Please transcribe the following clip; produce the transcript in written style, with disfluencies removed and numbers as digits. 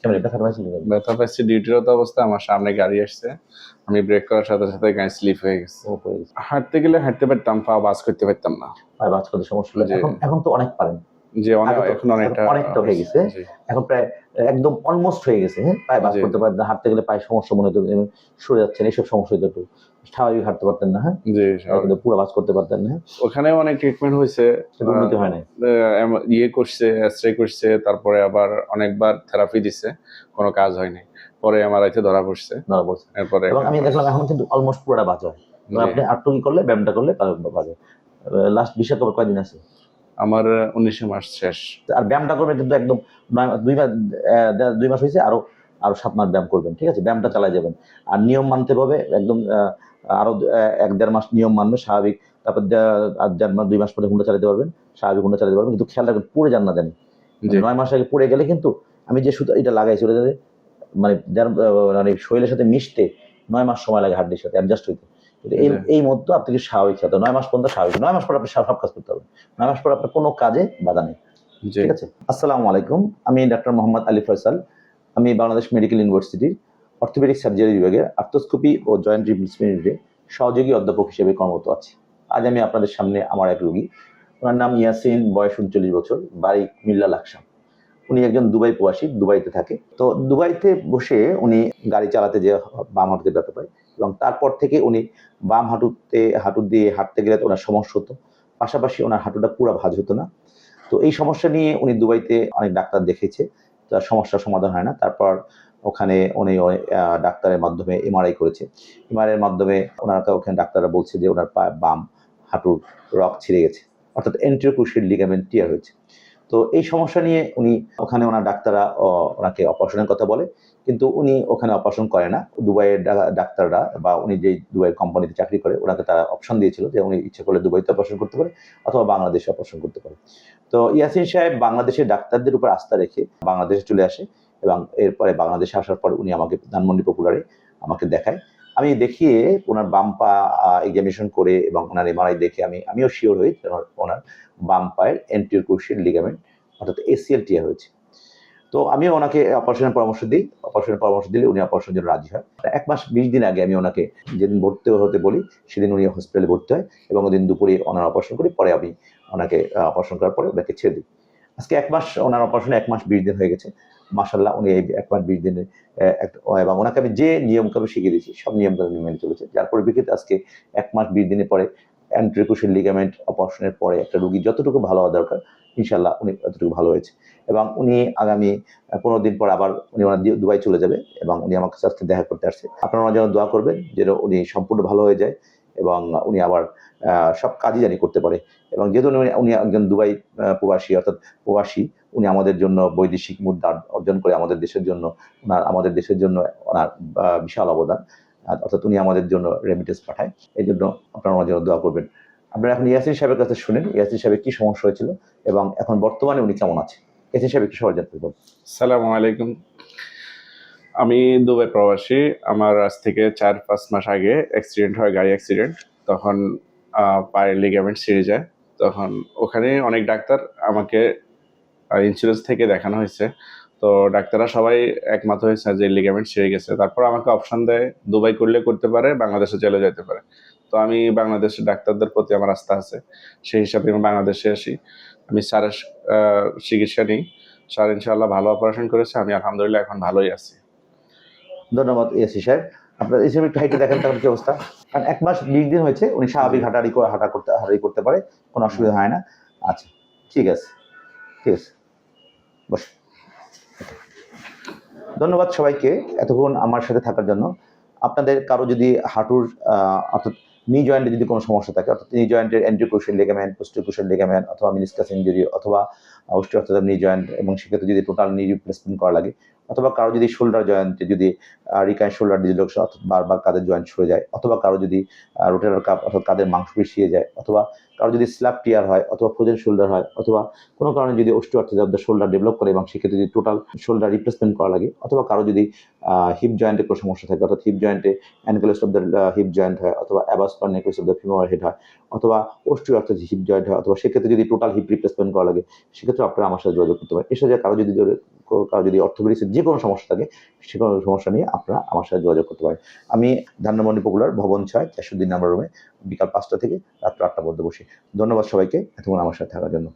কেমন ব্যথা পাইছিল? ব্যথা পাইছি ডিউটিরত অবস্থায়, আমার সামনে গাড়ি আসছে, আমি ব্রেক করার সাথে সাথে গাড়ি স্লিপ হয়ে গেছে। হাঁটতে গেলে হাঁটতে পারতাম, পা বাজ করতে পারতাম না। পায়ে বাজ করতে সমস্যা হলো। এখন তো অনেক পারেন। জি, এখন অনেকটা হয়ে গেছে। এখন প্রায় একদম অলমোস্ট হয়ে গেছে। হ্যাঁ, পায়ে বাজ করতে পারেন না, হাঁটতে গেলে পায়ে সমস্যা মনে হতো, সরে যাচ্ছেন, এইসব সমস্যা হতো। একটু স্বাভাবিক হাঁটতে পারতেন না। হ্যাঁ, কিন্তু পুরো বাজ করতে পারতেন না। ওখানে অনেক ট্রিটমেন্ট হয়েছে, উন্নতি হয় না। ইয়ে করছে, এক্সরে করছে, তারপরে আবার অনেকবার থেরাপি দিছে, কোনো কাজ হয়নি। পরে এমআরআইতে ধরা পড়ছে। এরপরে এবং আমি দেখলাম এখন কিন্তু অলমোস্ট পুরোটা বাজ হয়। আপনি আটটু কি করলে, ব্যায়ামটা করলে বাজ হয়। লাস্ট বিষয় কয়দিন আছে? আমার 19 মাস শেষ। আর ব্যায়ামটা করবেন কিন্তু একদম 2 মাস হয়েছে, আরো 7 মাস ব্যায়াম করবেন, ঠিক আছে? ব্যায়ামটা চালাই যাবেন, আর নিয়ম মানতে হবে একদম। আরো 1-1.5 মাস নিয়ম মানবে স্বাভাবিক, তারপর 1.5 মাস 2 মাস পরে হুন্ডা চালাতে পারবেন, স্বাভাবিক হুন্ডা চালাতে পারবেন। কিন্তু খেয়াল রাখবেন পড়ে যান না জানি। 9 মাস আগে পড়ে গেলে কিন্তু আমি যে সুতো এটা লাগাইছি ওটা মানে শরীরের সাথে মিশতে 9 মাস সময় লাগে, হাড্ডির সাথে অ্যাডজাস্ট হইতে। এই মধ্যে আপনাকে স্বাভাবিক খেতে 9 মাস পর্যন্ত স্বাভাবিক, 9 মাস পর আপনি সব কাজ করতে হবে। 9 মাস পর আপনার কোনো কাজে বাধা নেই, ঠিক আছে? আসসালামু আলাইকুম, আমি ডাক্তার মোহাম্মদ আলী ফয়সাল। আমি বাংলাদেশ মেডিকেল ইউনিভার্সিটির অর্থোপেডিক সার্জারি বিভাগের আর্থ্রোস্কোপি ও জয়েন্ট রিপ্লেসমেন্ট ইউনিটে সহযোগী অধ্যাপক হিসেবে কর্মরত আছি। আজ আমি আপনাদের সামনে আমার এক রোগী, ওনার নাম ইয়াসিন, বয়স 39 বছর, বাড়ি কুমিল্লা লাকসাম। উনি একজন দুবাই প্রবাসী, দুবাইতে থাকে। তো দুবাইতে বসে উনি গাড়ি চালাতে যে বাম হাঁটুতে ব্যথা পায়, এবং তারপর থেকে উনি বাম হাঁটু দিয়ে হাঁটতে গেলে ওনার সমস্যা হতো, পাশাপাশি ওনার হাঁটুটা পুরো ভাঁজ হতো না। তো এই সমস্যা নিয়ে উনি দুবাইতে অনেক ডাক্তার দেখেছে, তার সমস্যার সমাধান হয় না। তারপর ওখানে উনি ডাক্তারের মাধ্যমে এমআরআই করেছে। এমআরআইয়ের মাধ্যমে ওখানে ডাক্তাররা বলছে যে ওনার বাম হাঁটুর রগ ছিঁড়ে গেছে, অর্থাৎ এন্টেরিয়র ক্রুশিয়াল লিগামেন্ট টিয়ার হয়েছে। তো এই সমস্যা নিয়ে উনি ওখানে ওনার ডাক্তাররা ওনাকে অপারেশনের কথা বলে, কিন্তু উনি ওখানে অপারেশন করে না। দুবাইয়ের ডাক্তাররা বা উনি যে দুবাইয়ের কোম্পানিতে চাকরি করে, ওনাকে তারা অপশন দিয়েছিল যে উনি ইচ্ছে করলে দুবাইতে অপারেশন করতে পারে অথবা বাংলাদেশে অপারেশন করতে পারে। তো ইয়াসিন সাহেব বাংলাদেশের ডাক্তারদের উপর আস্থা রেখে বাংলাদেশে চলে আসে, এবং এরপরে বাংলাদেশে আসার পর উনি আমাকে ধানমন্ডি পপুলারে আমাকে দেখায়। আমি দেখিয়ে ওনার বাম পা এক্সামিনেশন করে এবং ওনার এমআরআই দেখে আমিও শিওর হই ওনার বাম পায়ের এন্টেরিয়র ক্রুশিয়াল লিগামেন্ট অর্থাৎ এসিএল টিয়ার হয়েছে। তো আমিও ওনাকে অপারেশনের পরামর্শ দিই। অপারেশনের পরামর্শ দিলে উনি অপারেশনের জন্য রাজি হয়। 1 মাস 20 দিন আগে আমি ওনাকে যেদিন ভর্তি হতে বলি সেদিন উনি হসপিটালে ভর্তি হয়, এবং ওদিন দুপুরে ওনার অপারেশন করি। পরে আমি ওনাকে অপারেশন করার পরে ওনাকে ছেড়ে দিই। আজকে 1 মাস, ওনার অপারেশনে 1 মাস 20 দিন হয়ে গেছে। মাশাআল্লাহ উনি এই 1 মাস 20 দিনে এবং ওনাকে আমি যে নিয়মকানুন শিখিয়ে দিয়েছি সব নিয়মকানুন মেনে চলেছে। যার পরিপ্রেক্ষিতে আজকে 1 মাস 20 দিনের পরে এন্টেরিয়র ক্রুশিয়াল লিগামেন্ট অপারেশনের পরে একটা রোগী যতটুকু ভালো হওয়া দরকার ইনশাআল্লাহ উনি ততটুকু ভালো হয়েছে। এবং উনি আগামী 15 দিন পর আবার উনি দুবাই চলে যাবে, এবং উনি আমার কাছে আজকে দেখা করতে আসছে। আপনারা ওনার জন্য দোয়া করবেন যেন উনি সম্পূর্ণ ভালো হয়ে যায় এবং উনি আবার সব কাজই জানি করতে পারে। এবং যেহেতু উনি একজন দুবাই প্রবাসী, অর্থাৎ প্রবাসী, উনি আমাদের জন্য বৈদেশিক মুদ্রা অর্জন করে আমাদের দেশের জন্য ওনার বিশাল অবদান। অর্থাৎ উনি আমাদের জন্য রেমিটেন্স পাঠায়। এই জন্য আপনারা ওনার জন্য দোয়া করবেন। আপনারা এখন ইয়াসিন সাহেবের কাছে শুনেন ইয়াসিন সাহেবের কি সমস্যা হয়েছিল এবং এখন বর্তমানে উনি কেমন আছে। ইয়াসিন সাহেব একটু সবার জানতে বলুন। আসসালামু আলাইকুম, আমি দুবাই প্রবাসী। আমার আজ থেকে 4-5 মাস আগে অ্যাক্সিডেন্ট হয়, গাড়ি অ্যাক্সিডেন্ট। তখন পায়ের লিগামেন্ট ছিঁড়ে যায়। তখন ওখানে অনেক ডাক্তার আমাকে ইন্স্যুরেন্স থেকে দেখানো হয়েছে। তো ডাক্তাররা সবাই একমত হয়েছে যে লিগামেন্ট ছিঁড়ে গেছে। তারপর আমাকে অপশন দেয় দুবাই করলে করতে পারে, বাংলাদেশে চলে যেতে পারে। তো আমি বাংলাদেশের ডাক্তারদের প্রতি আমার আস্থা আছে, সেই হিসাবে আমি বাংলাদেশে আসি। আমি স্যারের চিকিৎসা নিই। স্যার ইনশাআল্লাহ ভালো অপারেশন করেছে, আমি আলহামদুলিল্লাহ এখন ভালোই আছি। ধন্যবাদ ইয়াসিন সাহেব। আপনার এই হিসেবে একটু হাইটে দেখেন তাহলে কি অবস্থা। কারণ 1 মাস 20 দিন হয়েছে, উনি স্বাভাবিক হাঁটাহাঁটি করতে পারে, কোনো অসুবিধা হয় না। আচ্ছা, ঠিক আছে, ঠিক আছে, বস। ধন্যবাদ সবাইকে এতক্ষণ আমার সাথে থাকার জন্য। আপনাদের কারো যদি হাঁটুর অর্থাৎ নি জয়েন্টে যদি কোনো সমস্যা থাকে, অর্থাৎ নি জয়েন্টের anterior crucial ligament, posterior crucial ligament অথবা মেনিসকাস ইনজুরি অথবা অস্টিওআর্থ্রাইটিস নি জয়েন্ট, এবং সেক্ষেত্রে যদি টোটাল নি রিপ্লেসমেন্ট করা লাগে, অথবা কারো যদি শোল্ডার জয়েন্টে যদি রিকাইন শোল্ডার ডিসলোকেশন অর্থাৎ বারবার কাঁধের জয়েন্ট সরে যায়, অথবা কারো যদি রোটেটর কাপ অর্থাৎ কাঁধের মাংস পিছিয়ে যায়, অথবা কারো যদি স্ল্যাপ টিয়ার হয়, অথবা ফ্রোজেন শোল্ডার হয়, অথবা কোনো কারণে যদি osteoarthritis of the shoulder develop করে এবং সেক্ষেত্রে যদি টোটাল শোল্ডার রিপ্লেসমেন্ট করা লাগে, অথবা কারো যদি হিপ জয়েন্টে কোনো সমস্যা থাকে, অর্থাৎ হিপ জয়েন্টে অ্যানকেলোস অফ দ্য হিপ জয়েন্ট হয়, অথবা avascular necrosis of the femoral head হয়, অথবা অস্টিওআর্থ্রাইটিস হিপ জয়েন্ট হয়, অথবা সেক্ষেত্রে যদি টোটাল হিপ রিপ্লেসমেন্ট করা লাগে, সেক্ষেত্রে আপনারা আমার সাথে যোগাযোগ করতে পারেন। এছাড়া কারো যদি অর্থোপেডিক্সের যে কোনো সমস্যা থাকে, সে কোনো সমস্যা নিয়ে আপনারা আমার সাথে যোগাযোগ করতে পারেন। আমি ধানমন্ডি পপুলার ভবন ৬ ৪০২ নম্বর রুমে বিকাল ৫টা থেকে রাত্র ৮টা পর্যন্ত বসি। ধন্যবাদ সবাইকে এতক্ষণ আমার সাথে থাকার জন্য।